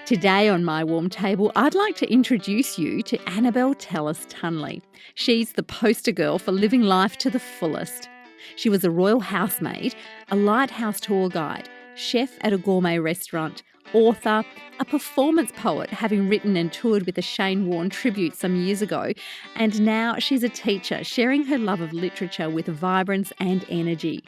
Today on My Warm Table, I'd like to introduce you to Annabel Tellis Tunley. She's the poster girl for living life to the fullest. She was a royal housemaid, a lighthouse tour guide, chef at a gourmet restaurant, author, a performance poet, having written and toured with the Shane Warne tribute some years ago, and now she's a teacher, sharing her love of literature with vibrance and energy.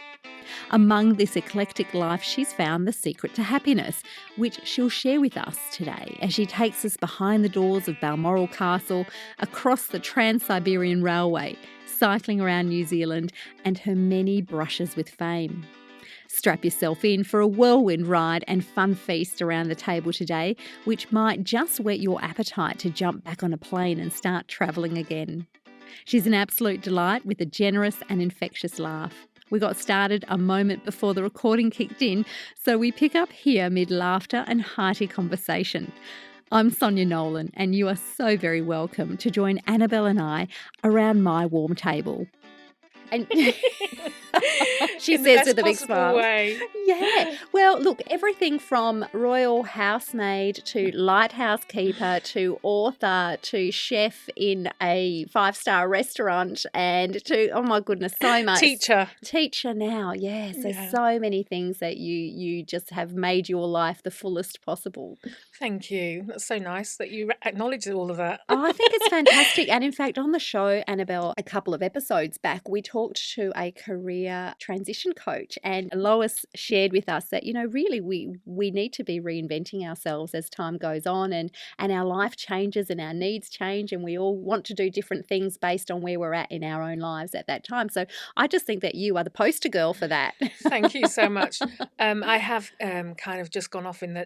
Among this eclectic life, she's found the secret to happiness, which she'll share with us today as she takes us behind the doors of Balmoral Castle, across the Trans-Siberian Railway, cycling around New Zealand, and her many brushes with fame. Strap yourself in for a whirlwind ride and fun feast around the table today, which might just whet your appetite to jump back on a plane and start travelling again. She's an absolute delight with a generous and infectious laugh. We got started a moment before the recording kicked in, so we pick up here mid laughter and hearty conversation. I'm Sonia Nolan, and you are so very welcome to join Annabel and I around my warm table. And she says with a big smile. Way. Yeah. Well, look, everything from royal housemaid to lighthouse keeper to author to chef in a 5-star restaurant and to, oh my goodness, so much. Teacher now, yes. There's so many things that you just have made your life the fullest possible. Thank you. That's so nice that you acknowledge all of that. I think it's fantastic. And in fact, on the show, Annabel, a couple of episodes back, we talked to a career transition coach, and Lois shared with us that, really we need to be reinventing ourselves as time goes on, and our life changes and our needs change, and we all want to do different things based on where we're at in our own lives at that time. So I just think that you are the poster girl for that. Thank you so much. I have kind of just gone off in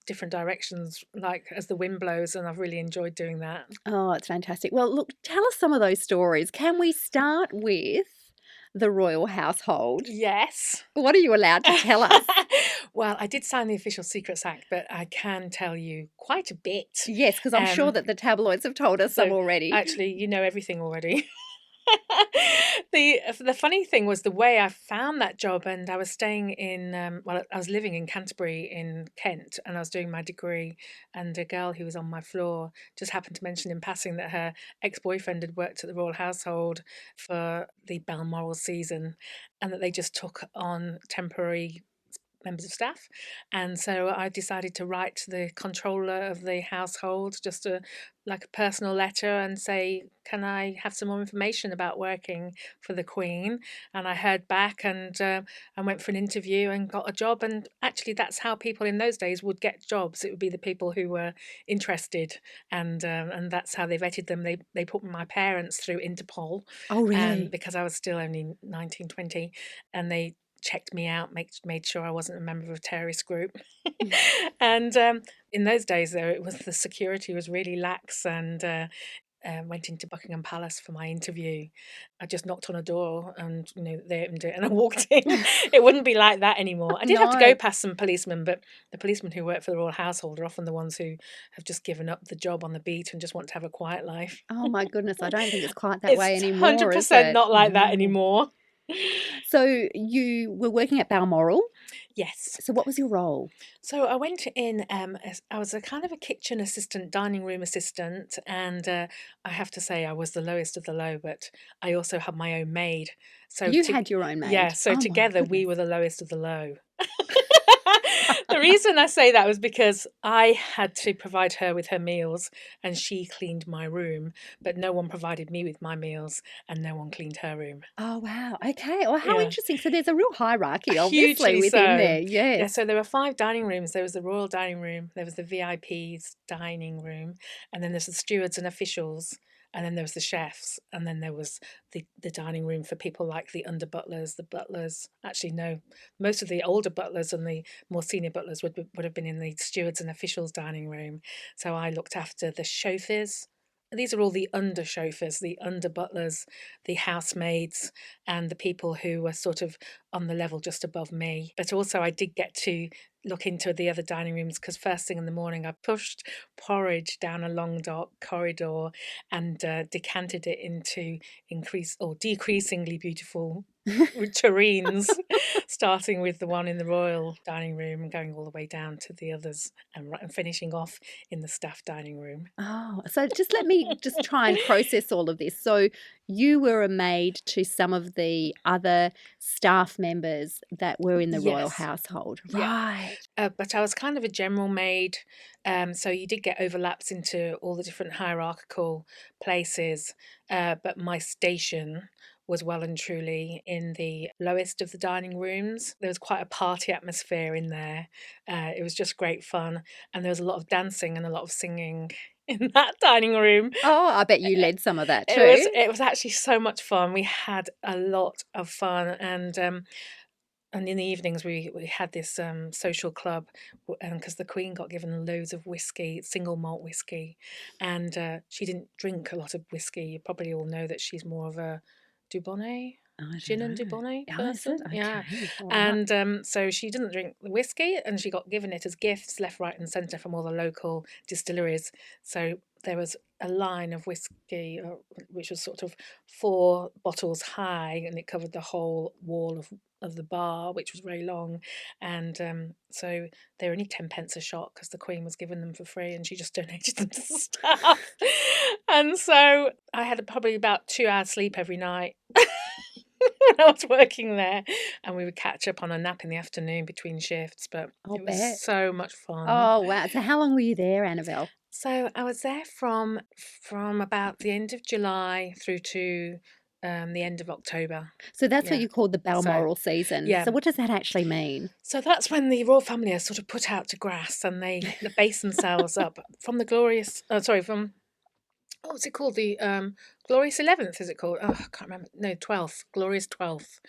different directions, like as the wind blows, and I've really enjoyed doing that. Oh, it's fantastic. Well, look, tell us some of those stories. Can we start with the royal household? Yes. What are you allowed to tell us? Well, I did sign the Official Secrets Act, but I can tell you quite a bit. Yes, because I'm sure that the tabloids have told us some already. Actually, you know everything already. The funny thing was the way I found that job, and I was staying in, I was living in Canterbury in Kent, and I was doing my degree, and a girl who was on my floor just happened to mention in passing that her ex-boyfriend had worked at the royal household for the Balmoral season, and that they just took on temporary members of staff. And so I decided to write to the controller of the household just like a personal letter and say, can I have some more information about working for the Queen? And I heard back, and I went for an interview and got a job. And actually that's how people in those days would get jobs. It would be the people who were interested, and that's how they vetted them. They put my parents through Interpol. Oh, really? Because I was still only 19, 20, and they checked me out, made sure I wasn't a member of a terrorist group. And in those days, though, the security was really lax, and went into Buckingham Palace for my interview. I just knocked on a door, and they opened it, and I walked in. It wouldn't be like that anymore. I did have to go past some policemen, but the policemen who work for the royal household are often the ones who have just given up the job on the beat and just want to have a quiet life. Oh my goodness, I don't think it's quite that way anymore. 100% not like that anymore. So you were working at Balmoral? Yes. So what was your role? So I went in, I was a kind of a kitchen assistant, dining room assistant, and I have to say I was the lowest of the low, but I also had my own maid. So you had your own maid? Yeah, so together we were the lowest of the low. The reason I say that was because I had to provide her with her meals, and she cleaned my room, but no one provided me with my meals, and no one cleaned her room. Oh, wow. Okay. Well, how interesting. So there's a real hierarchy, obviously, within there. Yes. Yeah, so there were 5 dining rooms. There was the royal dining room, there was the VIP's dining room, and then there's the stewards and officials, and then there was the chefs, and then there was the dining room for people like the under butlers, the butlers. Actually, no, most of the older butlers and the more senior butlers would have been in the stewards and officials dining room. So I looked after the chauffeurs. These are all the under chauffeurs, the under butlers, the housemaids, and the people who were sort of on the level just above me. But also I did get to look into the other dining rooms, because first thing in the morning I pushed porridge down a long dark corridor and decanted it into decreasingly beautiful tureens, starting with the one in the royal dining room and going all the way down to the others and finishing off in the staff dining room. Oh, so just let me just try and process all of this. So you were a maid to some of the other staff members that were in the royal Yes. household, Yeah. right? But I was kind of a general maid, so you did get overlaps into all the different hierarchical places. But my station was well and truly in the lowest of the dining rooms. There was quite a party atmosphere in there. It was just great fun, and there was a lot of dancing and a lot of singing in that dining room. Oh, I bet you led some of that It was too. it was actually so much fun. We had a lot of fun, and in the evenings we had this social club, because the Queen got given loads of whiskey, single malt whiskey, and she didn't drink a lot of whiskey. You probably all know that she's more of a Dubonnet, I don't gin and know. Dubonnet Oh, is person. it? Yeah. Okay. All right. And so she didn't drink the whiskey, and she got given it as gifts left, right, and centre from all the local distilleries. So there was a line of whiskey, which was sort of 4 bottles high, and it covered the whole wall of the bar, which was very long. And so they were only 10 pence a shot because the Queen was giving them for free, and she just donated them to staff. And so I had probably about 2 hours sleep every night when I was working there, and we would catch up on a nap in the afternoon between shifts. But I'll it was bet. so much fun. Oh, wow. So how long were you there, Annabel? So I was there from about the end of July through to the end of October. So that's what Yeah. you called the So Balmoral season. yeah. So what does that actually mean? So that's when the royal family are sort of put out to grass, and they base themselves up from the glorious. From what's it called? The Glorious 11th, is it called? Oh, I can't remember. No, 12th, Glorious 12th,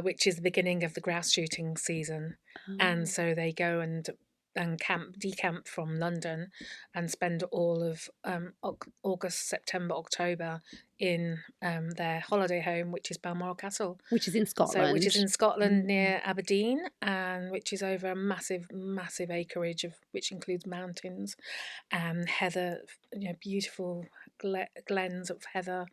which is the beginning of the grouse shooting season. And Oh, so they go and decamp from London and spend all of August, September, October in their holiday home, which is Balmoral Castle. which is in So, which is in Scotland Mm. near Aberdeen, and which is over a massive, massive acreage which includes mountains, heather, beautiful glens of heather,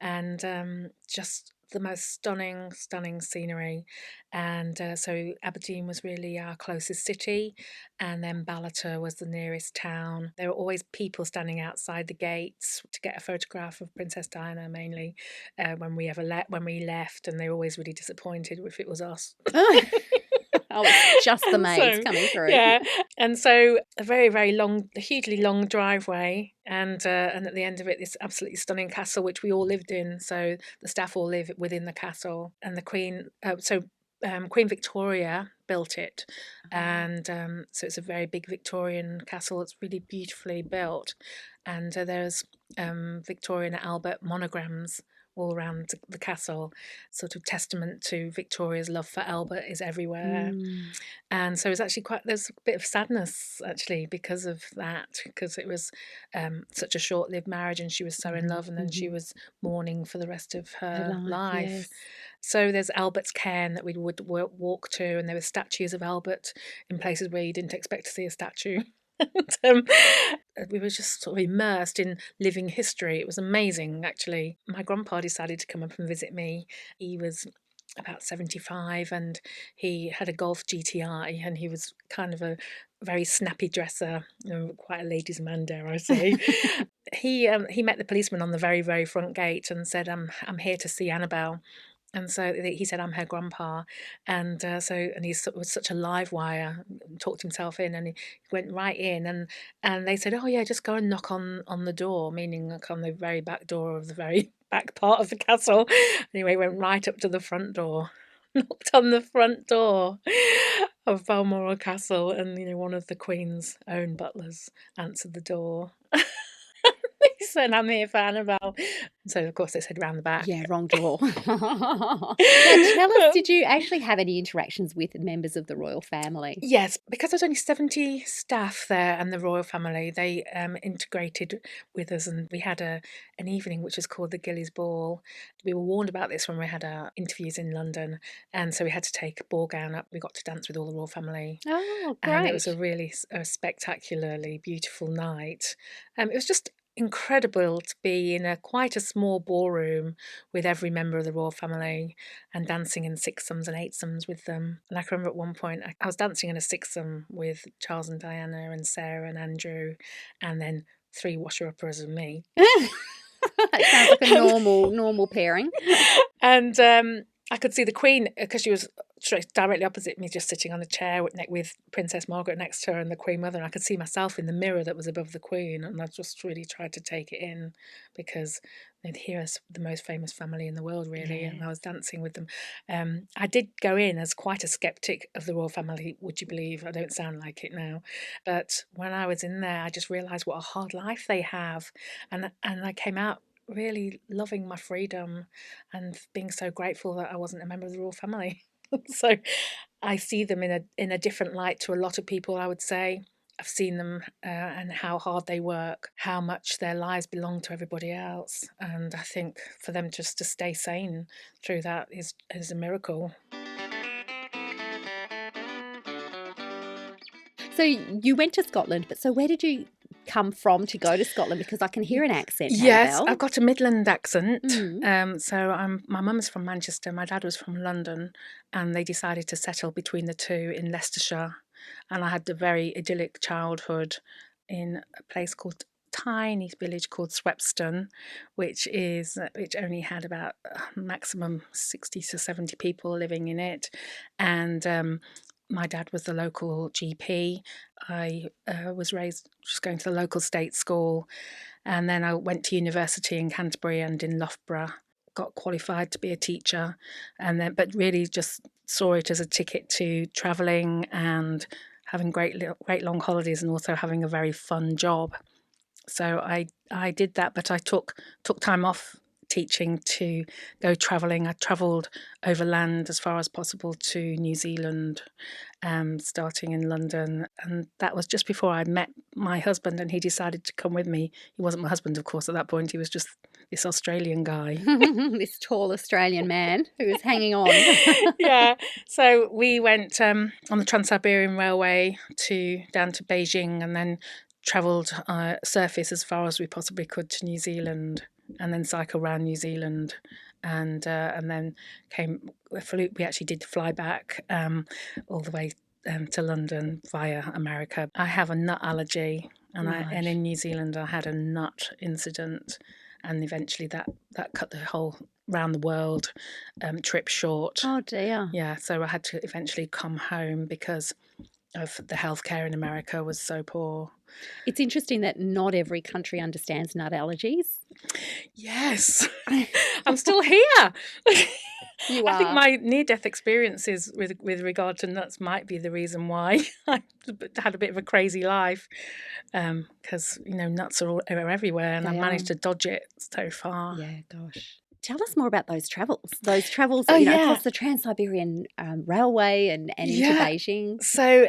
and just the most stunning, stunning scenery. And so Aberdeen was really our closest city, and then Ballater was the nearest town. There were always people standing outside the gates to get a photograph of Princess Diana, mainly when we left, and they were always really disappointed if it was us. Oh, it's just the And maids so, coming through. yeah, and so a very, very long, hugely long driveway, and at the end of it, this absolutely stunning castle, which we all lived in. So the staff all live within the castle, and the Queen. Queen Victoria built it, and so it's a very big Victorian castle. It's really beautifully built, and there's Victoria and Albert monograms all around the castle, sort of testament to Victoria's love for Albert is everywhere. Mm. And so it's actually there's a bit of sadness actually because of that, because it was such a short-lived marriage, and she was so in love, and then she was mourning for the rest of her life. Yes. So there's Albert's cairn that we would walk to, and there were statues of Albert in places where you didn't expect to see a statue. And we were just sort of immersed in living history. It was amazing, actually. My grandpa decided to come up and visit me. He was about 75, and he had a Golf GTI, and he was kind of a very snappy dresser, quite a ladies' man, dare I say. He met the policeman on the very, very front gate and said, I'm here to see Annabel. And so he said, I'm her grandpa. And he was such a live wire, talked himself in, and he went right in. And they said, oh, yeah, just go and knock on the door, meaning like on the very back door of the very back part of the castle. Anyway, he went right up to the front door, knocked on the front door of Balmoral Castle, and, one of the Queen's own butlers answered the door. He said, I'm here for Annabel. So, of course, they said round the back. Yeah, wrong door. Now, tell us, did you actually have any interactions with members of the royal family? Yes, because there's only 70 staff there and the royal family, they integrated with us, and we had an evening which was called the Gillies Ball. We were warned about this when we had our interviews in London, and so we had to take a ball gown up. We got to dance with all the royal family. Oh, And it was great. a really spectacularly beautiful night. It was just incredible to be in quite a small ballroom with every member of the royal family and dancing in sixsums and eightsums with them. And I can remember at one point I was dancing in a sixsum with Charles and Diana and Sarah and Andrew, and then 3 washer-uppers and me. It sounds like a normal pairing. And I could see the Queen, because she was directly opposite me, just sitting on a chair with Princess Margaret next to her and the Queen Mother. And I could see myself in the mirror that was above the Queen, and I just really tried to take it in, because here is the most famous family in the world, really, Yeah. and I was dancing with them. I did go in as quite a skeptic of the royal family, would you believe? I don't sound like it now. But when I was in there, I just realised what a hard life they have. And I came out really loving my freedom and being so grateful that I wasn't a member of the royal family. So I see them in a different light to a lot of people, I would say. I've seen them and how hard they work, how much their lives belong to everybody else. And I think for them just to stay sane through that is a miracle. So you went to Scotland, but so where did you come from to go to Scotland? Because I can hear an accent, Yes, Annabel. I've got a Midland accent. Mm. My mum's from Manchester, my dad was from London, and they decided to settle between the two in Leicestershire. And I had a very idyllic childhood in a place called tiny village called Swepston, which only had about maximum 60 to 70 people living in it. And my dad was the local GP. I was raised just going to the local state school, and then I went to university in Canterbury and in Loughborough, got qualified to be a teacher, but really just saw it as a ticket to travelling and having great long holidays, and also having a very fun job. So I did that, but I took time off teaching to go travelling. I travelled overland as far as possible to New Zealand, starting in London. And that was just before I met my husband, and he decided to come with me. He wasn't my husband, of course, at that point. He was just this Australian guy. This tall Australian man who was hanging on. Yeah. So we went on the Trans-Siberian Railway down to Beijing, and then travelled surface as far as we possibly could to New Zealand, and then cycle around New Zealand, and then we actually did fly back all the way to London via America. I have a nut allergy, and in New Zealand I had a nut incident, and eventually that cut the whole round the world trip short. Oh dear. Yeah, so I had to eventually come home because of the healthcare in America was so poor. It's interesting that not every country understands nut allergies. Yes. I'm still here. You are. I think my near-death experiences with regard to nuts might be the reason why I had a bit of a crazy life, because nuts are everywhere, and I managed to dodge it so far. Yeah, gosh. Tell us more about those travels. Those travels, across the Trans-Siberian Railway and into Beijing. So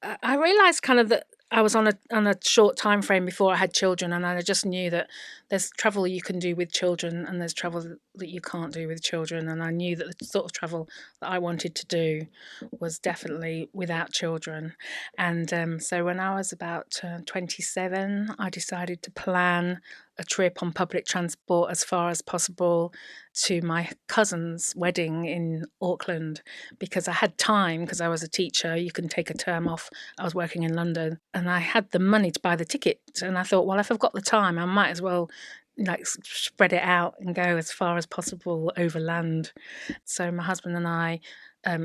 I realised kind of that I was on a short time frame before I had children, and I just knew that there's travel you can do with children, and there's travel that you can't do with children. And I knew that the sort of travel that I wanted to do was definitely without children. And so when I was about 27, I decided to plan a trip on public transport as far as possible to my cousin's wedding in Auckland, because I had time, because I was a teacher. You can take a term off. I was working in London, and I had the money to buy the ticket. And I thought, well, if I've got the time, I might as well spread it out and go as far as possible overland. So my husband and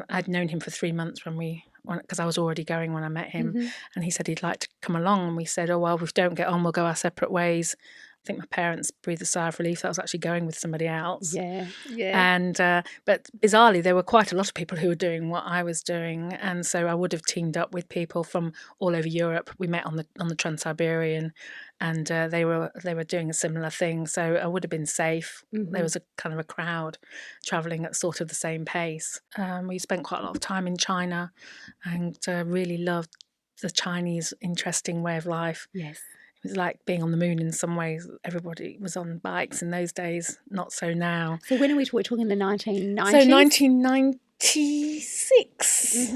I'd known him for 3 months because I was already going when I met him, and he said he'd like to come along, and we said, oh well, if we don't get on, we'll go our separate ways. I think my parents breathed a sigh of relief that I was actually going with somebody else. Yeah. And but bizarrely, there were quite a lot of people who were doing what I was doing, and so I would have teamed up with people from all over Europe. We met on the Trans-Siberian, and they were doing a similar thing, so I would have been safe. There was a kind of a crowd travelling at sort of the same pace. We spent quite a lot of time in China, and really loved the Chinese interesting way of life. Yes. It was like being on the moon in some ways. Everybody was on bikes in those days, not so now. So when are we talking the 1990s? So 1996,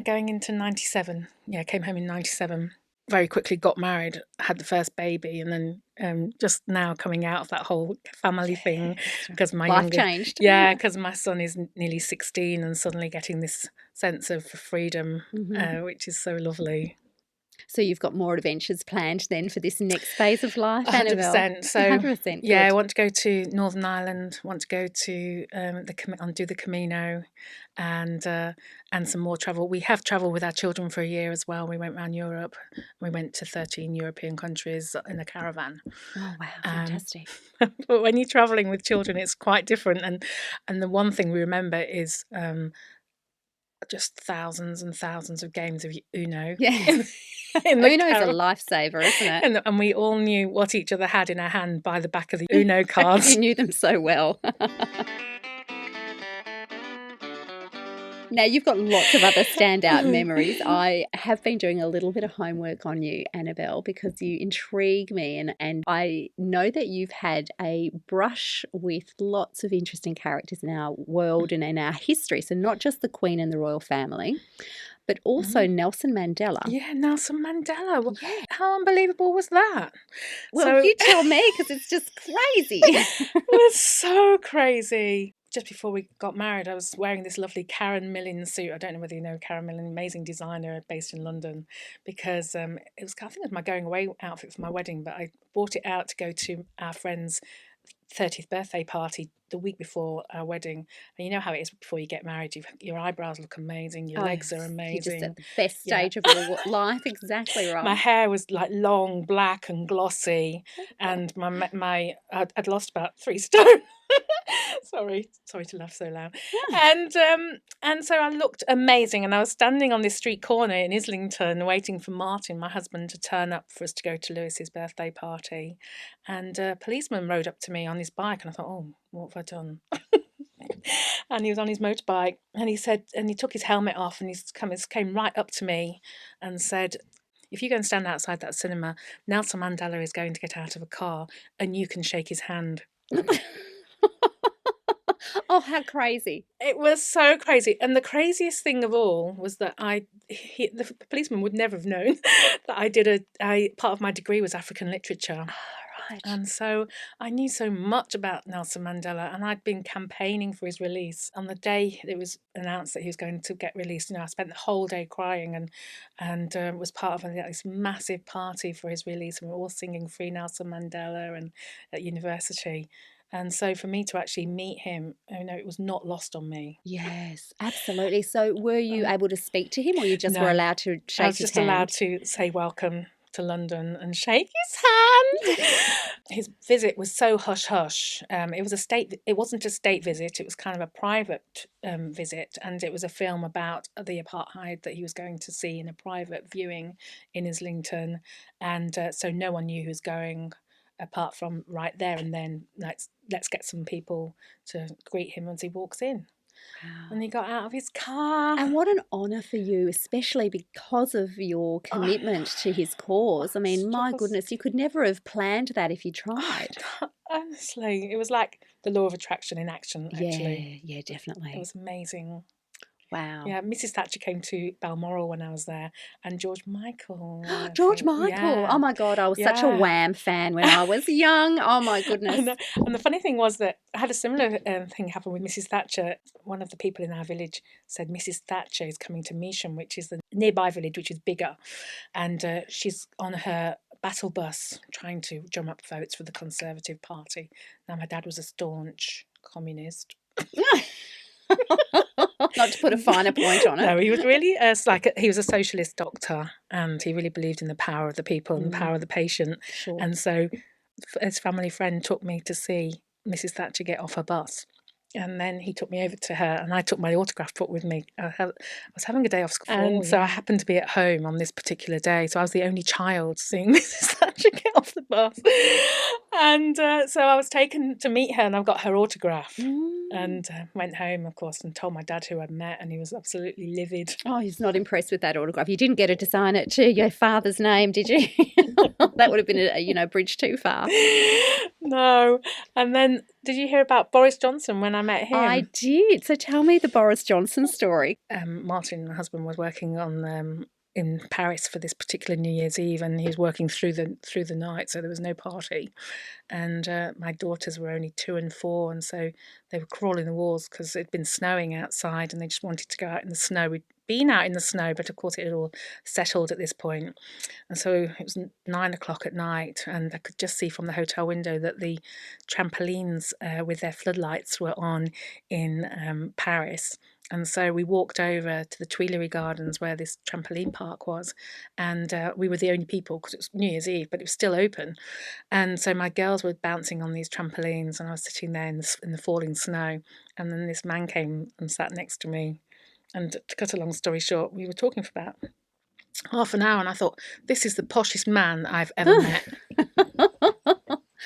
going into 97. Yeah, came home in 97. very quickly got married, had the first baby, and then just now coming out of that whole family thing, because my Life changed. because my son is nearly 16 and suddenly getting this sense of freedom, which is so lovely. So you've got more adventures planned then for this next phase of life, Annabel? 100%. So 100%. yeah, Good. I want to go to Northern Ireland. Want to go to do the Camino, and some more travel. We have travelled with our children for a year as well. We went around Europe. We went to 13 European countries in a caravan. Oh wow, fantastic! But when you're travelling with children, it's quite different. And the one thing we remember is just thousands and thousands of games of Uno. Yeah. Uno's a lifesaver, isn't it? And we all knew what each other had in our hand by the back of the Uno cards. You knew them so well. Now, you've got lots of other standout memories. I have been doing a little bit of homework on you, Annabel, because you intrigue me. And I know that you've had a brush with lots of interesting characters in our world and in our history. So not just the Queen and the royal family, but also Nelson Mandela. Yeah, Nelson Mandela. Well, yeah. How unbelievable was that? Well, you tell me, because it's just crazy. It was so crazy. Just before we got married, I was wearing this lovely Karen Millen suit. I don't know whether you know Karen Millen, amazing designer based in London, because I think it was my going away outfit for my wedding, but I bought it out to go to our friend's 30th birthday party the week before our wedding. And you know how it is before you get married, your eyebrows look amazing, your legs are amazing. You're just at the best stage of your life. Exactly right. My hair was like long, black and glossy, and I'd lost about 3 stone. Sorry to laugh so loud. And so I looked amazing, and I was standing on this street corner in Islington waiting for Martin, my husband, to turn up for us to go to Lewis's birthday party. And a policeman rode up to me on his bike, and I thought, oh, what have I done? And he was on his motorbike, and he said, and he took his helmet off, and he came right up to me and said, if you go and stand outside that cinema, Nelson Mandela is going to get out of a car and you can shake his hand. Oh, how crazy. It was so crazy. And the craziest thing of all was that the policeman would never have known that part of my degree was African literature. Right. And so I knew so much about Nelson Mandela, and I'd been campaigning for his release. On the day it was announced that he was going to get released, I spent the whole day crying and was part of this massive party for his release, and we were all singing Free Nelson Mandela and at university. And so for me to actually meet him, it was not lost on me. Yes, absolutely. So were you able to speak to him, or you just were allowed to shake his hand? I was just allowed to say welcome to London and shake his hand. His visit was so hush-hush. It wasn't a state visit, it was kind of a private visit, and it was a film about the apartheid that he was going to see in a private viewing in Islington. And so no one knew who was going, apart from right there and then, let's get some people to greet him as he walks in. Wow. And he got out of his car. And what an honour for you, especially because of your commitment to his cause. I mean, my goodness, you could never have planned that if you tried. Honestly, it was like the law of attraction in action, actually. Yeah, definitely. It was amazing. Wow. Yeah, Mrs. Thatcher came to Balmoral when I was there, and George Michael. George Michael. Yeah. Oh my God, I was such a Wham fan when I was young. Oh my goodness. And the funny thing was that I had a similar thing happen with Mrs. Thatcher. One of the people in our village said Mrs. Thatcher is coming to Measham, which is the nearby village, which is bigger, and she's on her battle bus trying to drum up votes for the Conservative Party. Now, my dad was a staunch communist. Not to put a finer point on it. No, he was really he was a socialist doctor, and he really believed in the power of the people and the power of the patient. Sure. And so his family friend took me to see Mrs. Thatcher get off her bus. And then he took me over to her, and I took my autograph book with me. I was having a day off school, and so I happened to be at home on this particular day. So I was the only child seeing Mrs. Thatcher get off the bus. And so I was taken to meet her, and I got her autograph. And went home, of course, and told my dad who I'd met, and he was absolutely livid. Oh, he's not impressed with that autograph. You didn't get her to sign it to your father's name, did you? That would have been a bridge too far. No. And then, did you hear about Boris Johnson when I met him? I did. So tell me the Boris Johnson story. Martin, my husband, was working on in Paris for this particular New Year's Eve, and he was working through the night, so there was no party. And my daughters were only 2 and 4, and so they were crawling the walls because it'd been snowing outside, and they just wanted to go out in the snow. We'd been out in the snow, but of course it had all settled at this point. And so it was 9 o'clock at night, and I could just see from the hotel window that the trampolines with their floodlights were on in Paris. And so we walked over to the Tuileries Gardens where this trampoline park was, and we were the only people because it was New Year's Eve, but it was still open. And so my girls were bouncing on these trampolines, and I was sitting there in the falling snow. And then this man came and sat next to me. And to cut a long story short, we were talking for about half an hour, and I thought, this is the poshest man I've ever met.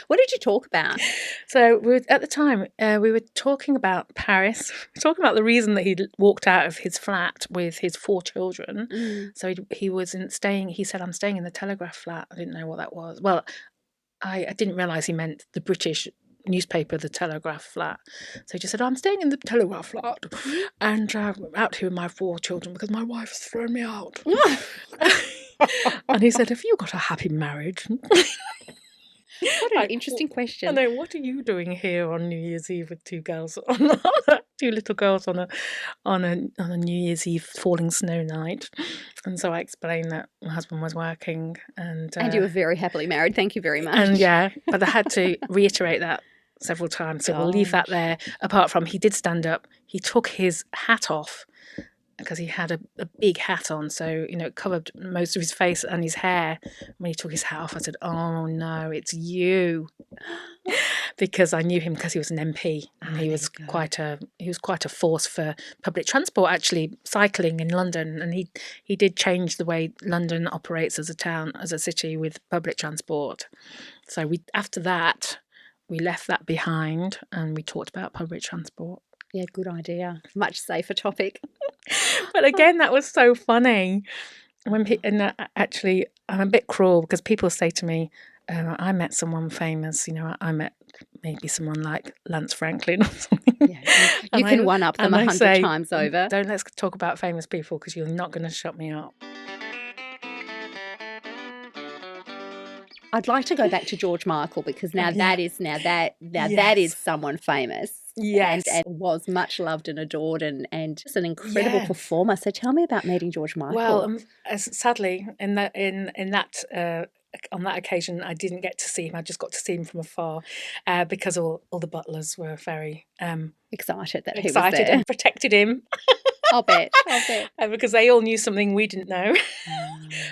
What did you talk about? So at the time, we were talking about Paris, talking about the reason that he'd walked out of his flat with his 4 children. So he wasn't staying, he said, I'm staying in the Telegraph flat. I didn't know what that was. Well, I didn't realise he meant the British newspaper, the Telegraph flat. So he just said, I'm staying in the Telegraph flat, and I'm out here with my 4 children because my wife has thrown me out. And he said, have you got a happy marriage? What an interesting question. I know, what are you doing here on New Year's Eve with 2 girls, 2 little girls on a New Year's Eve falling snow night? And so I explained that my husband was working, and you were very happily married. Thank you very much. And but I had to reiterate that several times. So we'll leave that there. Apart from, he did stand up. He took his hat off because he had a big hat on, so it covered most of his face and his hair. When he took his hat off, I said, "Oh no, it's you," because I knew him because he was an MP, and he was quite a force for public transport. Actually, cycling in London, and he did change the way London operates as a town, as a city with public transport. So after that, we left that behind, and we talked about public transport. Yeah, good idea. Much safer topic. But again, that was so funny. Actually, I'm a bit cruel because people say to me, I met someone famous, I met maybe someone like Lance Franklin or something. Yeah, you can one-up them 100 times over. Let's talk about famous people because you're not going to shut me up. I'd like to go back to George Michael because that is someone famous. Yes. And was much loved and adored and just an incredible performer. So tell me about meeting George Michael. Well, sadly, on that occasion, I didn't get to see him. I just got to see him from afar because all the butlers were very excited that he was there and protected him. I'll bet. Because they all knew something we didn't know.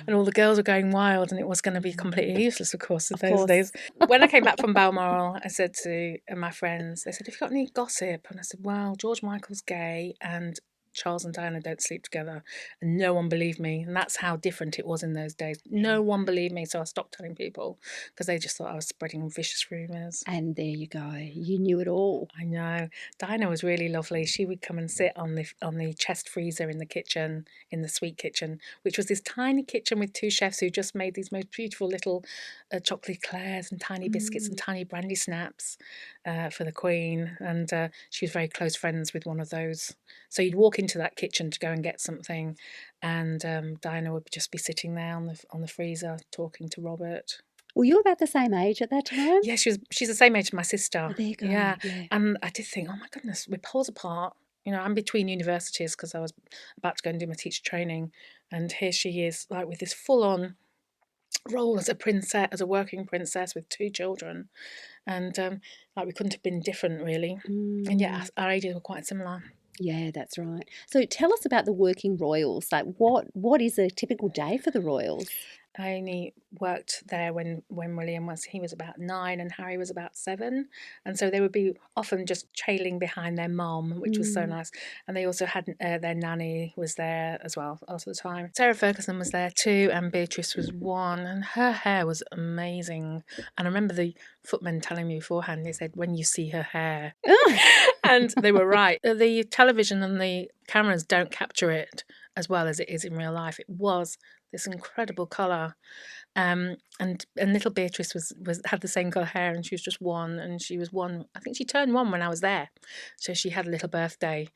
And all the girls were going wild, and it was going to be completely useless, of course, in those days. When I came back from Balmoral, I said to my friends, they said, have you got any gossip? And I said, well, George Michael's gay, and Charles and Diana don't sleep together. And no one believed me. And that's how different it was in those days. No one believed me, so I stopped telling people because they just thought I was spreading vicious rumours. And there you go. You knew it all. I know. Diana was really lovely. She would come and sit on the chest freezer in the kitchen, in the sweet kitchen, which was this tiny kitchen with 2 chefs who just made these most beautiful little chocolate eclairs and tiny biscuits and tiny brandy snaps for the Queen. And she was very close friends with one of those. So you'd walk into that kitchen to go and get something, and Diana would just be sitting there on the freezer talking to Robert. Were you about the same age at that time? Yeah, she's the same age as my sister. Oh, there you go. Yeah. And I did think, oh my goodness, we're poles apart. I'm between universities because I was about to go and do my teacher training, and here she is, like with this full-on role as a princess, as a working princess with 2 children, and like we couldn't have been different really. And yeah, our ages were quite similar. Yeah, that's right. So tell us about the working royals. Like what is a typical day for the royals? I only worked there when William he was about 9 and Harry was about 7, and so they would be often just trailing behind their mum, which was so nice. And they also had their nanny was there as well a lot of the time. Sarah Ferguson was there too, and Beatrice was 1, and her hair was amazing. And I remember the footmen telling me beforehand, they said, when you see her hair. And they were right. The television and the cameras don't capture it as well as it is in real life. It was this incredible colour, and little Beatrice had the same colour hair, and she was just 1, and she was 1. I think she turned 1 when I was there, so she had a little birthday.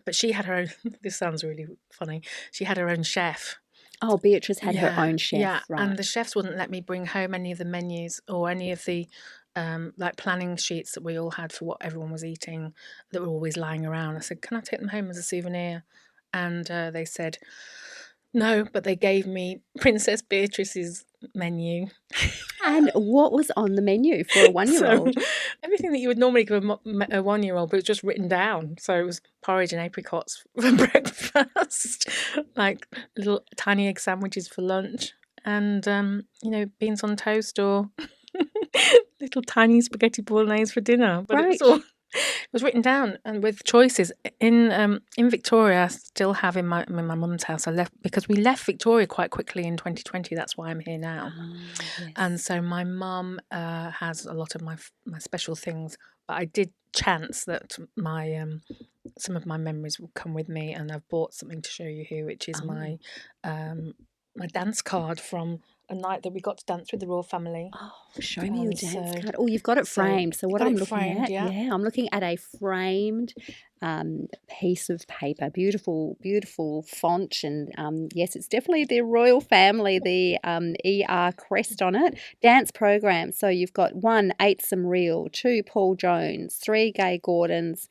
But she had her own. This sounds really funny. She had her own chef, Oh, Beatrice had her own Yeah, chef, right? and the chefs wouldn't let me bring home any of the menus or any of the like planning sheets that we all had for what everyone was eating that were always lying around. I said, can I take them home as a souvenir? And they said no, but they gave me Princess Beatrice's menu. And what was on the menu for a one-year-old? So everything that you would normally give a one-year-old, but it was just written down. So it was porridge and apricots for breakfast, like little tiny egg sandwiches for lunch, and beans on toast or little tiny spaghetti bolognese for dinner. But it was all it was written down and with choices. In Victoria, I still have in my mum's house. I left because we left Victoria quite quickly in 2020. That's why I'm here now. Yes. And so my mum has a lot of my special things, but I did chance that my some of my memories will come with me, and I've bought something to show you here, which is my dance card from a night that we got to dance with the royal family. Oh, show me your dance card. Oh, you've got it framed. So what I'm looking at, I'm looking at a framed piece of paper. Beautiful, beautiful font. And yes, it's definitely the royal family, the ER crest on it. Dance program. So you've got 1, 8 Some Real, 2, Paul Jones, 3, Gay Gordons,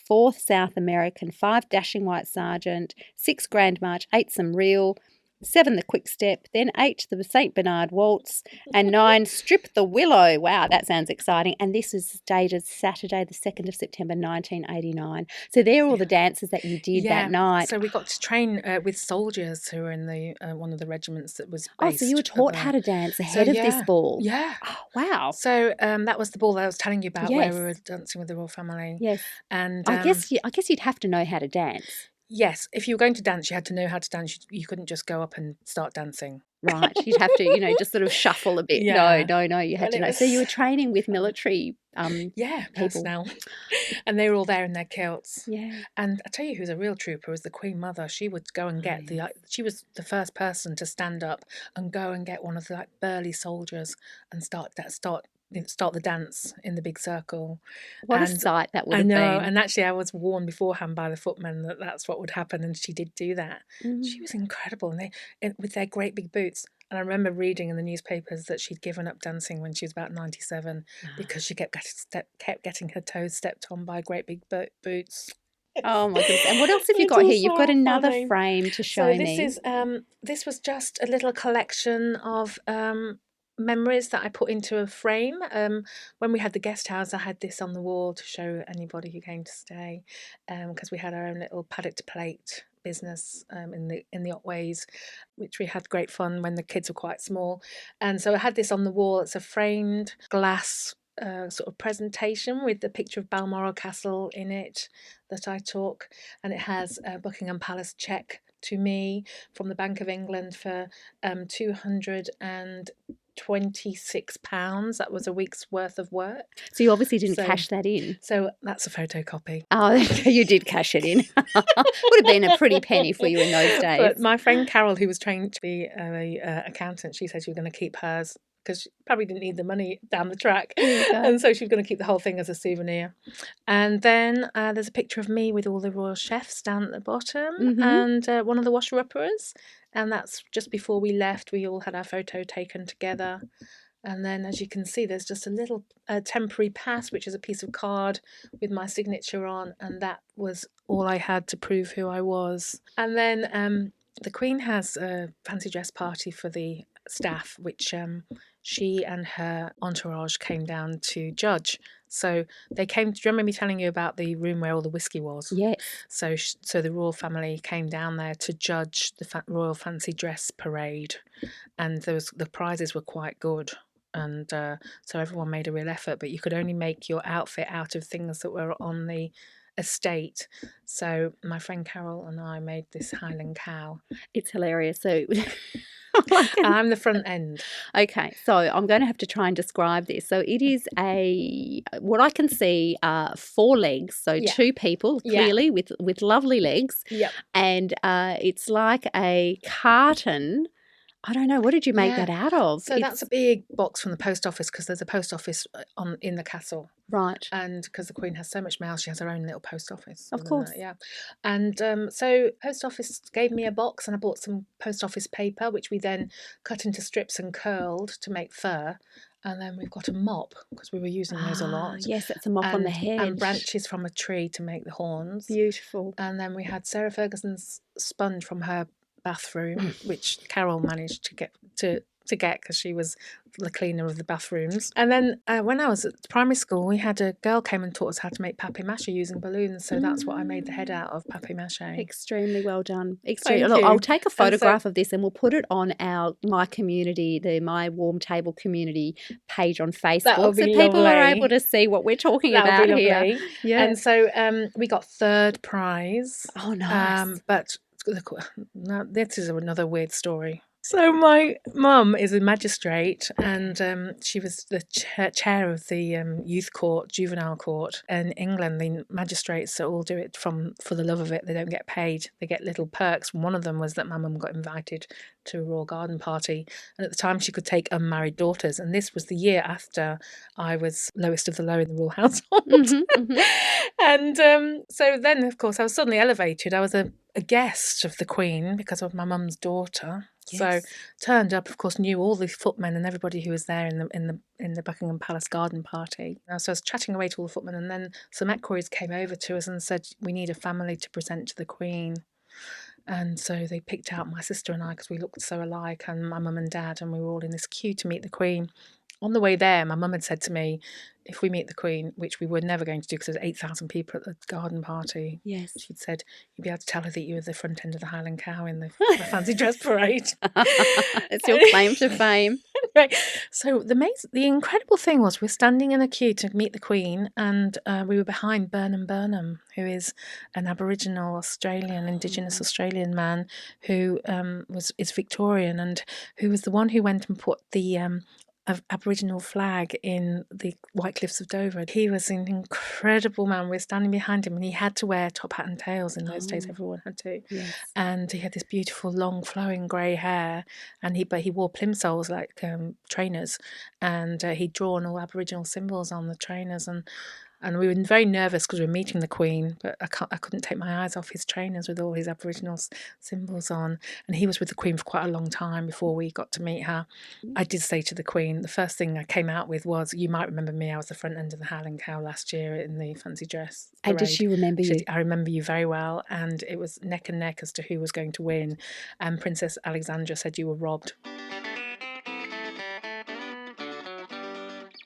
4, South American, 5, Dashing White Sergeant, 6, Grand March, 8 Some Real, 7, The Quick Step, then 8, The St. Bernard Waltz, and 9, Strip the Willow. Wow, that sounds exciting. And this is dated Saturday, the 2nd of September, 1989. So they're all the dances that you did that night. So we got to train with soldiers who were in the one of the regiments that was based. Oh, so you were taught how to dance ahead of this ball. Yeah. Oh, wow. So that was the ball that I was telling you about where we were dancing with the royal family. Yes. And I guess you'd have to know how to dance. Yes, if you were going to dance, you had to know how to dance. You couldn't just go up and start dancing. Right, you'd have to, just sort of shuffle a bit. Yeah. No, you had to know. So you were training with military personnel. And they were all there in their kilts. Yeah. And I tell you who's a real trooper was the Queen Mother. She would go and get she was the first person to stand up and go and get one of the burly soldiers and start the dance in the big circle. What a sight that would have been. I know, and actually I was warned beforehand by the footmen that that's what would happen, and she did do that. She was incredible, and they with their great big boots. And I remember reading in the newspapers that she'd given up dancing when she was about 97 because she kept getting her toes stepped on by great big boots. Oh my goodness! And what else have you got here? You've got another frame to show me. So this was just a little collection of memories that I put into a frame. When we had the guest house, I had this on the wall to show anybody who came to stay, because we had our own little paddock to plate business in the Otways, which we had great fun when the kids were quite small. And so I had this on the wall. It's a framed glass sort of presentation with the picture of Balmoral Castle in it that I took, and it has a Buckingham Palace cheque to me from the Bank of England for £226. That was a week's worth of work. So you obviously didn't cash that in. So that's a photocopy. Oh, you did cash it in. Would have been a pretty penny for you in those days. But my friend Carol, who was trained to be an accountant, she said she was going to keep hers because she probably didn't need the money down the track. And so she was going to keep the whole thing as a souvenir. And then there's a picture of me with all the royal chefs down at the bottom and one of the washer-uppers. And that's just before we left. We all had our photo taken together. And then, as you can see, there's just a little temporary pass, which is a piece of card with my signature on. And that was all I had to prove who I was. And then the Queen has a fancy dress party for the staff, which she and her entourage came down to judge. So they came. Do you remember me telling you about the room where all the whiskey was? Yes. So the royal family came down there to judge the royal fancy dress parade, and the prizes were quite good. And so everyone made a real effort, but you could only make your outfit out of things that were on the estate. So my friend Carol and I made this Highland cow. It's hilarious. So I'm the front end. Okay, so I'm going to have to try and describe this. So it is what I can see are 4 legs, so 2 people clearly with lovely legs. Yep. And it's like a carton I don't know. What did you make Yeah. that out of? So that's a big box from the post office, because there's a post office in the castle. Right. And because the Queen has so much mail, she has her own little post office. Of course. Yeah. And so post office gave me a box, and I bought some post office paper, which we then cut into strips and curled to make fur. And then we've got a mop, because we were using those a lot. Yes, it's a mop on the head. And branches from a tree to make the horns. Beautiful. And then we had Sarah Ferguson's sponge from her bathroom, which Carol managed to get because she was the cleaner of the bathrooms. And then when I was at primary school, we had a girl came and taught us how to make papier-mâché using balloons. So that's what I made the head out of, papier-mâché. Extremely well done. Thank Look, you. I'll take a photograph of this and we'll put it on my community, the My Warm Table community page on Facebook. That would be so people are lovely. able to see what we're talking That about would be lovely. here. Yeah. And so we got third prize. Oh, nice. But now, this is another weird story. So my mum is a magistrate, and she was the chair of the youth court, juvenile court in England. The magistrates all do it for the love of it. They don't get paid. They get little perks. One of them was that my mum got invited to a royal garden party, and at the time she could take unmarried daughters. And this was the year after I was lowest of the low in the royal household. And so then, of course, I was suddenly elevated. I was a guest of the Queen because of my mum's daughter. Yes. So turned up, of course, knew all the footmen and everybody who was there in the Buckingham Palace garden party. So I was chatting away to all the footmen, and then some equerries came over to us and said, "We need a family to present to the Queen." And so they picked out my sister and I, because we looked so alike, and my mum and dad, and we were all in this queue to meet the Queen. On the way there, my mum had said to me, if we meet the Queen, which we were never going to do because there was 8,000 people at the garden party, yes, she'd said, you'd be able to tell her that you were the front end of the Highland Cow in the fancy dress parade. It's your claim to fame. Right. So the incredible thing was, we're standing in a queue to meet the Queen, and we were behind Burnham, who is an Aboriginal Australian, Indigenous Australian man who is Victorian, and who was the one who went and put the Aboriginal flag in the White Cliffs of Dover. He was an incredible man. We're standing behind him, and he had to wear top hat and tails in those days. Everyone had to. Yes. And he had this beautiful, long, flowing grey hair, and he wore plimsolls like trainers, and he'd drawn all Aboriginal symbols on the trainers, and we were very nervous because we were meeting the Queen, but I couldn't take my eyes off his trainers with all his Aboriginal symbols on. And he was with the Queen for quite a long time before we got to meet her. I did say to the Queen, the first thing I came out with was, "You might remember me, I was the front end of the Highland Cow last year in the fancy dress parade." And did she remember you? I remember you very well, and it was neck and neck as to who was going to win. And Princess Alexandra said you were robbed.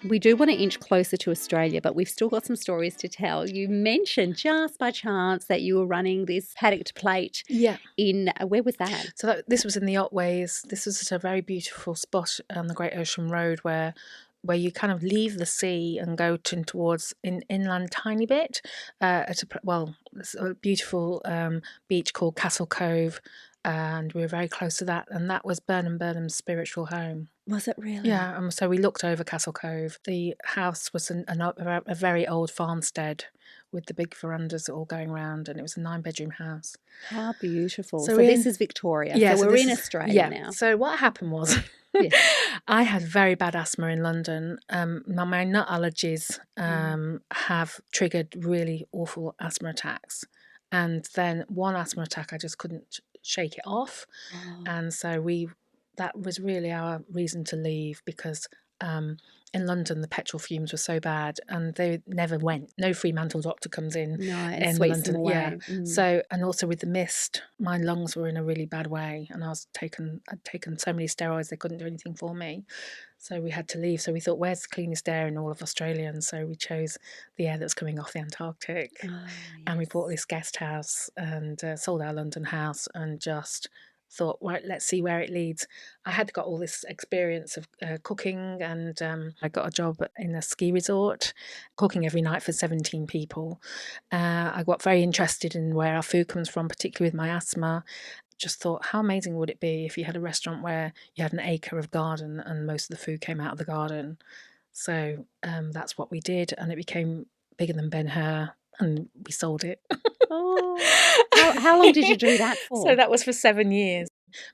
We do want to inch closer to Australia, but we've still got some stories to tell. You mentioned just by chance that you were running this paddocked plate. Yeah. Where was that? So this was in the Otways. This was at a very beautiful spot on the Great Ocean Road where you kind of leave the sea and go towards inland tiny bit it's a beautiful beach called Castle Cove, and we were very close to that, and that was Burnham's spiritual home. Was it really? Yeah, so we looked over Castle Cove. The house was a very old farmstead with the big verandas all going round, and it was a 9-bedroom house. How beautiful. So this is Victoria. Yeah, so we're in Australia now. So what happened was, I had very bad asthma in London. My nut allergies have triggered really awful asthma attacks. And then one asthma attack, I just couldn't shake it off. And so that was really our reason to leave, because in London the petrol fumes were so bad, and they never went. No Fremantle doctor comes in. No, in London. Yeah. So, and also with the mist, my lungs were in a really bad way, and I'd taken so many steroids they couldn't do anything for me. So we had to leave. So we thought, where's the cleanest air in all of Australia? And so we chose the air that was coming off the Antarctic. And we bought this guest house and sold our London house, and just thought, right, let's see where it leads. I had got all this experience of cooking, and I got a job in a ski resort, cooking every night for 17 people. I got very interested in where our food comes from, particularly with my asthma. Just thought, how amazing would it be if you had a restaurant where you had an acre of garden and most of the food came out of the garden. So that's what we did, and it became bigger than Ben-Hur, and we sold it. How long did you do that for? So that was for 7 years.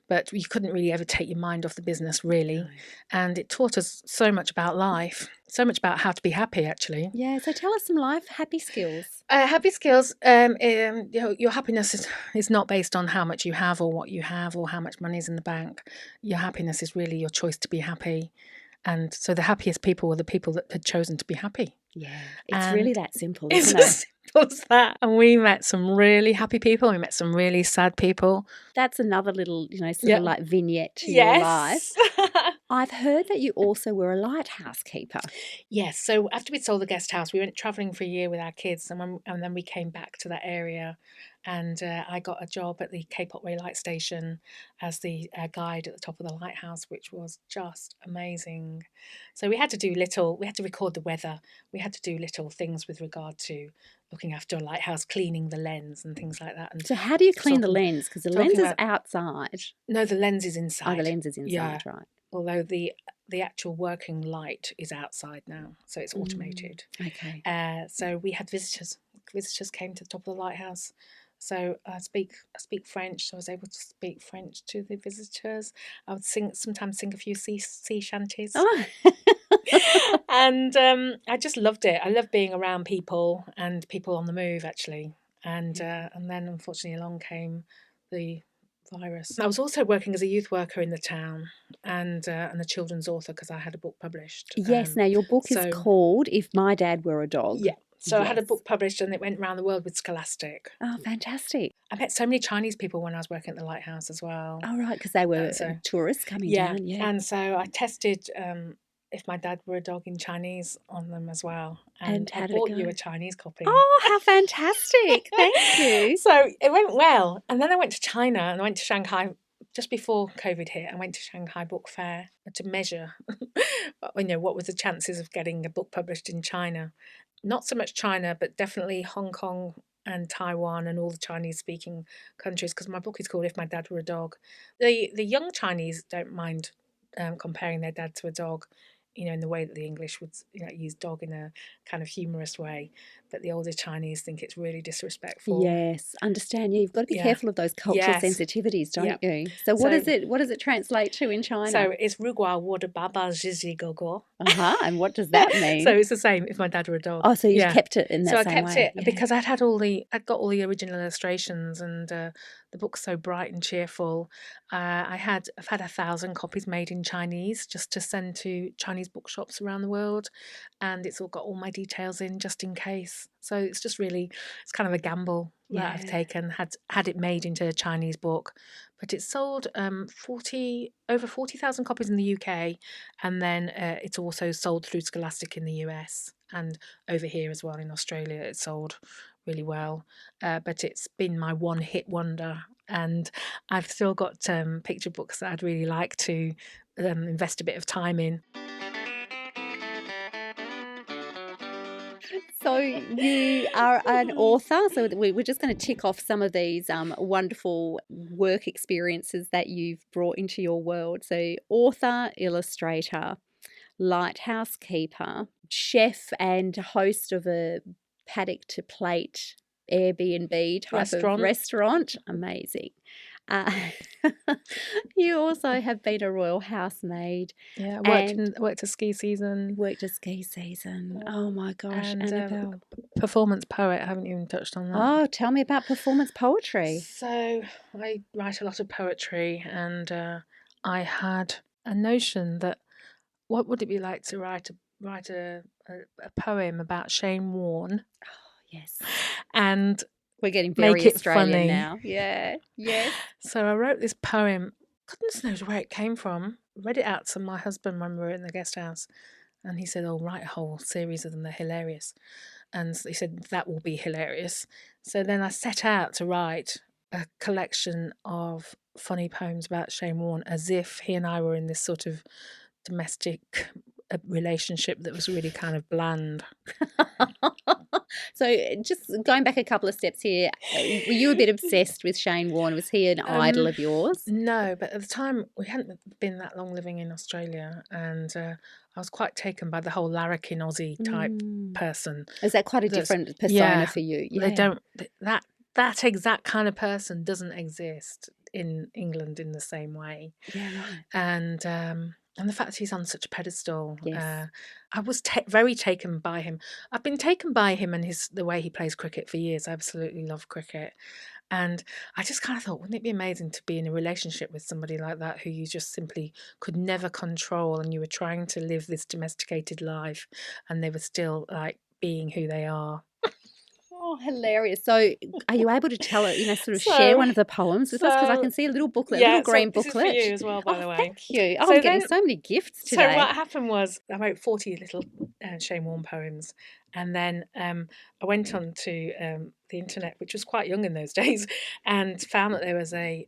but you couldn't really ever take your mind off the business, really. No. And it taught us so much about life, so much about how to be happy, actually. Yeah, so tell us some life happy skills. Happy skills. Your happiness is not based on how much you have or what you have or how much money is in the bank. Your happiness is really your choice to be happy. And so the happiest people were the people that had chosen to be happy. Yeah, it's really that simple, It's isn't it? as simple as that. And we met some really happy people. We met some really sad people. That's another little, sort Yeah. of like vignette to your life. Yes. I've heard that you also were a lighthouse keeper. Yes. So after we sold the guest house, we went travelling for a year with our kids, and then we came back to that area, and I got a job at the Cape Otway Light Station as the guide at the top of the lighthouse, which was just amazing. So we had to record the weather. We had to do little things with regard to looking after a lighthouse, cleaning the lens and things like that. And So how do you clean the lens? Because the lens is outside. No, the lens is inside. Oh, the lens is inside, right. Although the actual working light is outside now, so it's automated. Okay. So we had visitors. Visitors came to the top of the lighthouse. So I speak French, so I was able to speak French to the visitors. I would sometimes sing a few sea shanties. Oh. And I just loved it. I love being around people and people on the move, actually. And then unfortunately along came the virus. I was also working as a youth worker in the town and a children's author because I had a book published. Yes, now your book is called If My Dad Were a Dog. Yeah. So I had a book published and it went around the world with Scholastic. Oh, fantastic. I met so many Chinese people when I was working at the lighthouse as well. Oh, right, because they were tourists coming down. Yeah. And so I tested If My Dad Were a Dog in Chinese on them as well. And I bought you a Chinese copy. Oh, how fantastic. Thank you. So it went well. And then I went to China and I went to Shanghai just before COVID hit. I went to Shanghai Book Fair to measure what was the chances of getting a book published in China. Not so much China, but definitely Hong Kong and Taiwan and all the Chinese-speaking countries, because my book is called If My Dad Were a Dog. The young Chinese don't mind comparing their dad to a dog, in the way that the English would use dog in a kind of humorous way. But the older Chinese think it's really disrespectful. Yes, understand. Yeah, you've got to be careful of those cultural sensitivities, don't you? So what does it translate to in China? So it's Rugua Water Baba Zizi Gogo. And what does that mean? So it's the same If My Dad Were a Dog. Oh, so you kept it in that same way. So I kept it because I'd got all the original illustrations and the book's so bright and cheerful. I've had 1,000 copies made in Chinese just to send to Chinese bookshops around the world, and it's all got all my details in just in case. So it's just really, it's kind of a gamble that I've taken, had it made into a Chinese book. But it's sold over 40,000 copies in the UK, and then it's also sold through Scholastic in the US and over here as well in Australia. It's sold really well, but it's been my one-hit wonder, and I've still got picture books that I'd really like to invest a bit of time in. So you are an author, so we're just going to tick off some of these wonderful work experiences that you've brought into your world. So author, illustrator, lighthouse keeper, chef and host of a paddock to plate Airbnb type of restaurant. Amazing. You also have been a royal housemaid. Yeah, worked a ski season. Oh my gosh, and Annabel. Performance poet. I haven't even touched on that. Oh, tell me about performance poetry. So I write a lot of poetry, and I had a notion that what would it be like to write a poem about Shane Warne? Oh, yes. And we're getting very Australian funny. Now. Yeah, yes. So I wrote this poem. Goodness knows where it came from. Read it out to my husband when we were in the guest house. And he said, write a whole series of them. They're hilarious. And he said, that will be hilarious. So then I set out to write a collection of funny poems about Shane Warne, as if he and I were in this sort of domestic relationship that was really kind of bland. So just going back a couple of steps here, were you a bit obsessed with Shane Warne? Was he an idol of yours? No, but at the time we hadn't been that long living in Australia, and I was quite taken by the whole larrikin Aussie type person. Is that quite a different persona for you? Yeah. They don't. That exact kind of person doesn't exist in England in the same way. Yeah, right. And the fact that he's on such a pedestal, Yes. I was very taken by him. I've been taken by him and the way he plays cricket for years. I absolutely love cricket. And I just kind of thought, wouldn't it be amazing to be in a relationship with somebody like that who you just simply could never control, and you were trying to live this domesticated life and they were still like being who they are. Oh, hilarious. So are you able to tell it, sort of share So, one of the poems with us? Because I can see a little booklet, a little so green this is for booklet. you as well, by the way. Thank you. Oh, So I'm getting then- so many gifts So today. what happened was I wrote 40 little Shane Warne poems, and then I went on to the internet, which was quite young in those days, and found that there was a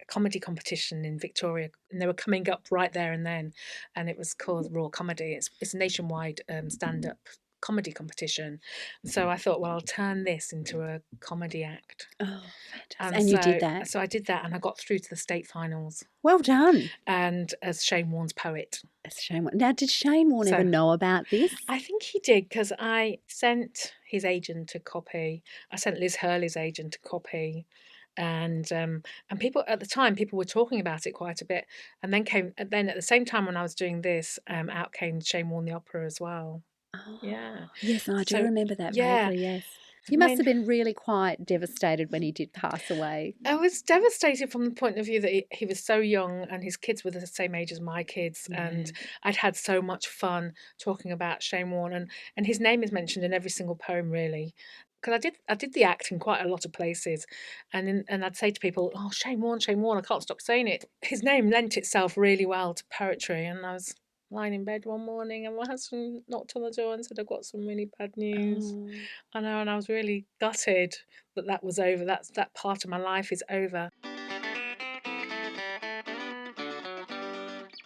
comedy competition in Victoria, and they were coming up right there and then, and it was called Raw Comedy. It's a nationwide stand-up comedy competition. So I thought, well, I'll turn this into a comedy act. Oh, fantastic. And you did that? So I did that, and I got through to the state finals. Well done. And as Shane Warne's poet. As Shane Warne. Now, did Shane Warne ever know about this? I think he did, because I sent his agent a copy. I sent Liz Hurley's agent a copy. And people at the time, people were talking about it quite a bit. And then at the same time when I was doing this, out came Shane Warne the opera as well. Oh, yeah. Yes, I do remember that vaguely, yes. You must have been really quite devastated when he did pass away. I was devastated from the point of view that he was so young and his kids were the same age as my kids. Yeah. And I'd had so much fun talking about Shane Warne. And his name is mentioned in every single poem, really. Because I did the act in quite a lot of places. And I'd say to people, oh, Shane Warne, I can't stop saying it. His name lent itself really well to poetry. And I was lying in bed one morning and my husband knocked on the door and said, I've got some really bad news. Oh. I know, and I was really gutted that was over. That part of my life is over.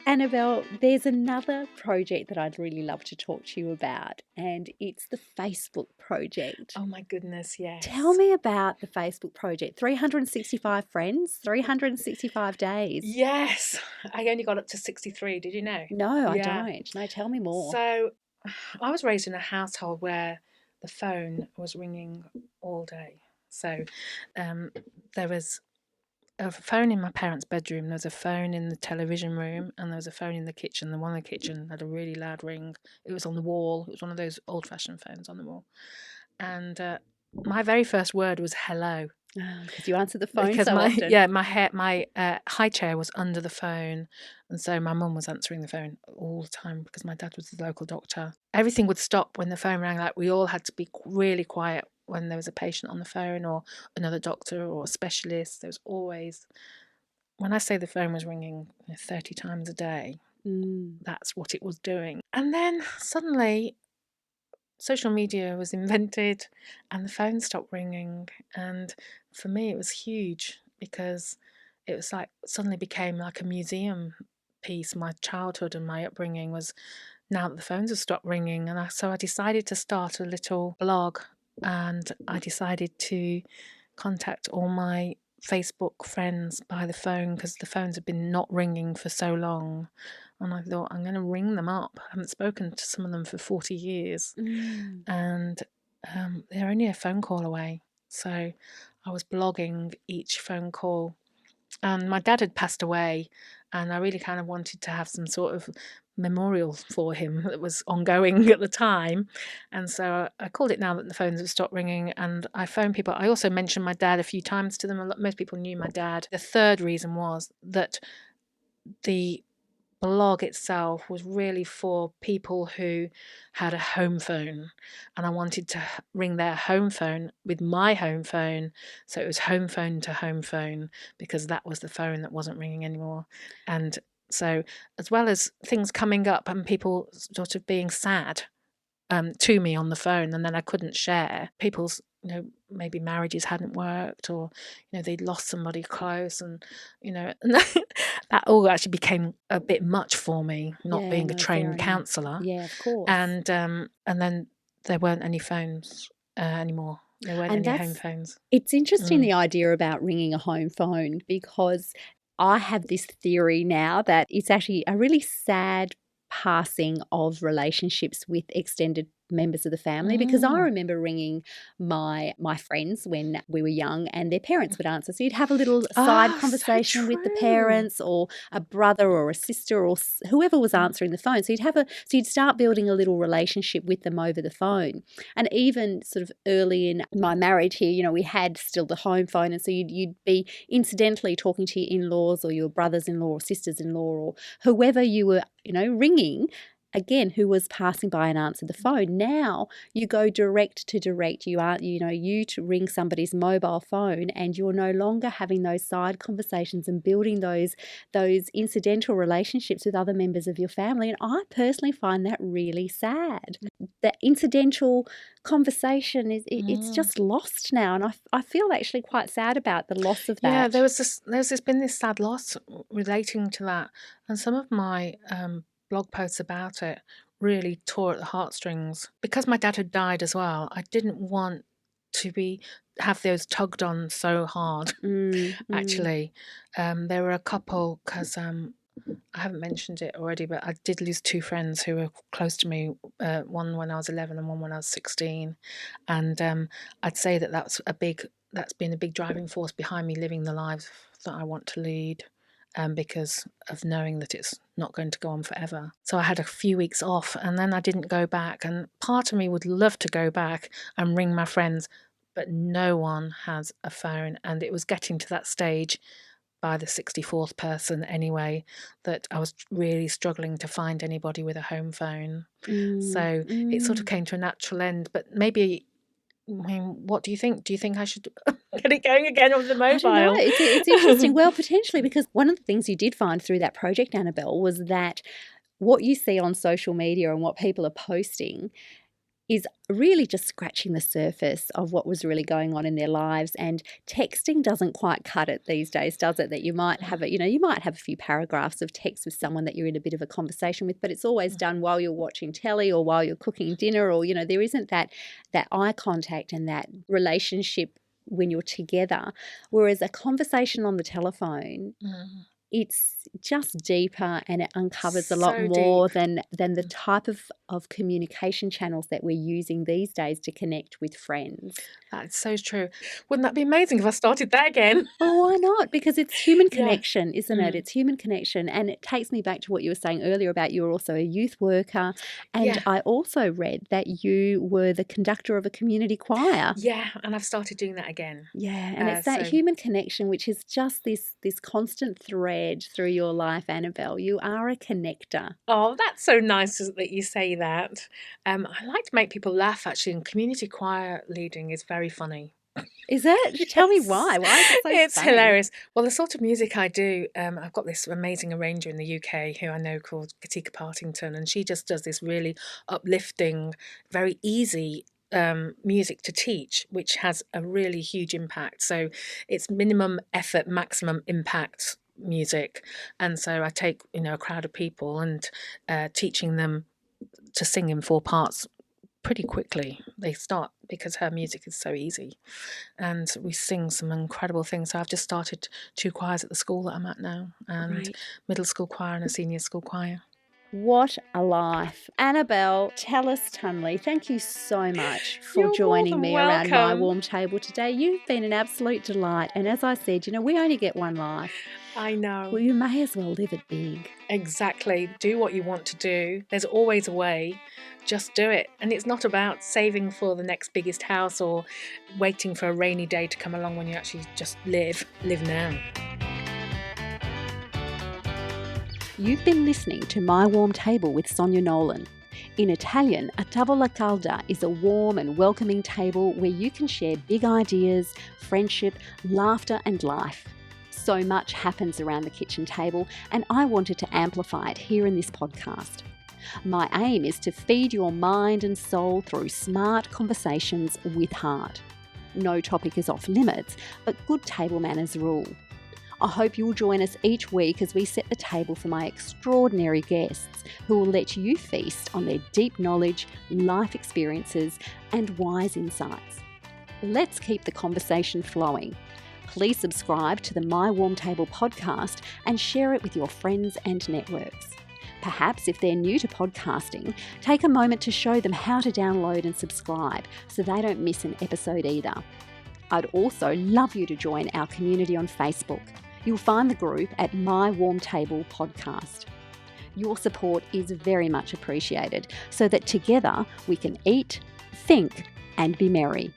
Annabel, there's another project that I'd really love to talk to you about, and it's the Facebook project. Oh my goodness, yes. Tell me about the Facebook project. 365 friends, 365 days. Yes. I only got up to 63, did you know? No, I don't. No, tell me more. So I was raised in a household where the phone was ringing all day. So there was a phone in my parents' bedroom, there was a phone in the television room, and there was a phone in the kitchen. The one in the kitchen had a really loud ring. It was on the wall. It was one of those old-fashioned phones on the wall. And my very first word was hello. Because you answered the phone because so often. Yeah, my high chair was under the phone, and so my mum was answering the phone all the time because my dad was the local doctor. Everything would stop when the phone rang. Like, we all had to be really quiet when there was a patient on the phone or another doctor or a specialist. There was always, when I say the phone was ringing 30 times a day, that's what it was doing. And then suddenly social media was invented and the phone stopped ringing. And for me, it was huge because it was like suddenly became like a museum piece. My childhood and my upbringing was, now that the phones have stopped ringing. And so I decided to start a little blog, and I decided to contact all my Facebook friends by the phone because the phones had been not ringing for so long. And I thought, I'm going to ring them up. I haven't spoken to some of them for 40 years. And they're only a phone call away. So I was blogging each phone call. And my dad had passed away, and I really kind of wanted to have some sort of memorial for him that was ongoing at the time. And so I called it Now That the Phones Have Stopped Ringing, and I phoned people. I also mentioned my dad a few times to them. Most people knew my dad. The third reason was that the blog itself was really for people who had a home phone, and I wanted to ring their home phone with my home phone, so it was home phone to home phone, because that was the phone that wasn't ringing anymore. And so, as well as things coming up and people sort of being sad to me on the phone, and then I couldn't share, people's maybe marriages hadn't worked, or they'd lost somebody close, and that all actually became a bit much for me, not being a trained counsellor. Yeah, of course. And then there weren't any phones anymore. There weren't any home phones. It's interesting, the idea about ringing a home phone, because I have this theory now that it's actually a really sad passing of relationships with extended members of the family, because I remember ringing my friends when we were young, and their parents would answer. So you'd have a little side So conversation with the true. parents, or a brother or a sister, or whoever was answering the phone. So you'd start building a little relationship with them over the phone. And even sort of early in my marriage here, we had still the home phone, and so you'd be incidentally talking to your in-laws or your brothers-in-law or sisters-in-law or whoever you were, ringing, again, who was passing by and answered the phone. Now you go direct to direct. You to ring somebody's mobile phone, and you're no longer having those side conversations and building those incidental relationships with other members of your family. And I personally find that really sad. That incidental conversation it's just lost now, and I feel actually quite sad about the loss of that. Yeah, there's been this sad loss relating to that, and some of my blog posts about it really tore at the heartstrings. Because my dad had died as well, I didn't want to have those tugged on so hard. Actually, there were a couple, because I haven't mentioned it already, but I did lose two friends who were close to me, one when I was 11 and one when I was 16. And I'd say that's been a big driving force behind me living the life that I want to lead, because of knowing that it's not going to go on forever. So I had a few weeks off, and then I didn't go back. And part of me would love to go back and ring my friends, but no one has a phone. And it was getting to that stage by the 64th person anyway, that I was really struggling to find anybody with a home phone. So it sort of came to a natural end. But maybe, what do you think? Do you think I should get it going again on the mobile? I don't know. It's interesting. Well, potentially, because one of the things you did find through that project, Annabel, was that what you see on social media and what people are posting is really just scratching the surface of what was really going on in their lives. And texting doesn't quite cut it these days, does it? That you might have you might have a few paragraphs of text with someone that you're in a bit of a conversation with, but it's always done while you're watching telly or while you're cooking dinner, or there isn't that eye contact and that relationship when you're together. Whereas a conversation on the telephone, it's just deeper, and it uncovers a lot more than the type of communication channels that we're using these days to connect with friends. That's so true. Wouldn't that be amazing if I started that again? Oh, why not? Because it's human connection, isn't it? It's human connection. And it takes me back to what you were saying earlier about you were also a youth worker. And I also read that you were the conductor of a community choir. Yeah, and I've started doing that again. Yeah, and it's that human connection, which is just this constant thread through your life, Annabel. You are a connector. Oh, that's so nice that you say that. I like to make people laugh, actually, and community choir leading is very funny. Is it? Tell me why. Why is it so It's funny? hilarious. Well, the sort of music I do, I've got this amazing arranger in the UK who I know called Katika Partington, and she just does this really uplifting, very easy music to teach, which has a really huge impact. So it's minimum effort, maximum impact music. And so I take a crowd of people and teaching them to sing in 4 parts pretty quickly. They start, because her music is so easy, and we sing some incredible things. So I've just started 2 choirs at the school that I'm at now, and middle school choir and a senior school choir. What a life. Annabel Tellis Tunley, thank you so much for joining me around my warm table today. You've been an absolute delight. And as I said, we only get one life. I know. Well, you may as well live it big. Exactly. Do what you want to do. There's always a way. Just do it. And it's not about saving for the next biggest house or waiting for a rainy day to come along when you actually just live now. You've been listening to My Warm Table with Sonia Nolan. In Italian, a tavola calda is a warm and welcoming table where you can share big ideas, friendship, laughter and life. So much happens around the kitchen table, and I wanted to amplify it here in this podcast. My aim is to feed your mind and soul through smart conversations with heart. No topic is off limits, but good table manners rule. I hope you'll join us each week as we set the table for my extraordinary guests who will let you feast on their deep knowledge, life experiences, and wise insights. Let's keep the conversation flowing. Please subscribe to the My Warm Table podcast and share it with your friends and networks. Perhaps if they're new to podcasting, take a moment to show them how to download and subscribe so they don't miss an episode either. I'd also love you to join our community on Facebook. You'll find the group at My Warm Table Podcast. Your support is very much appreciated so that together we can eat, think, and be merry.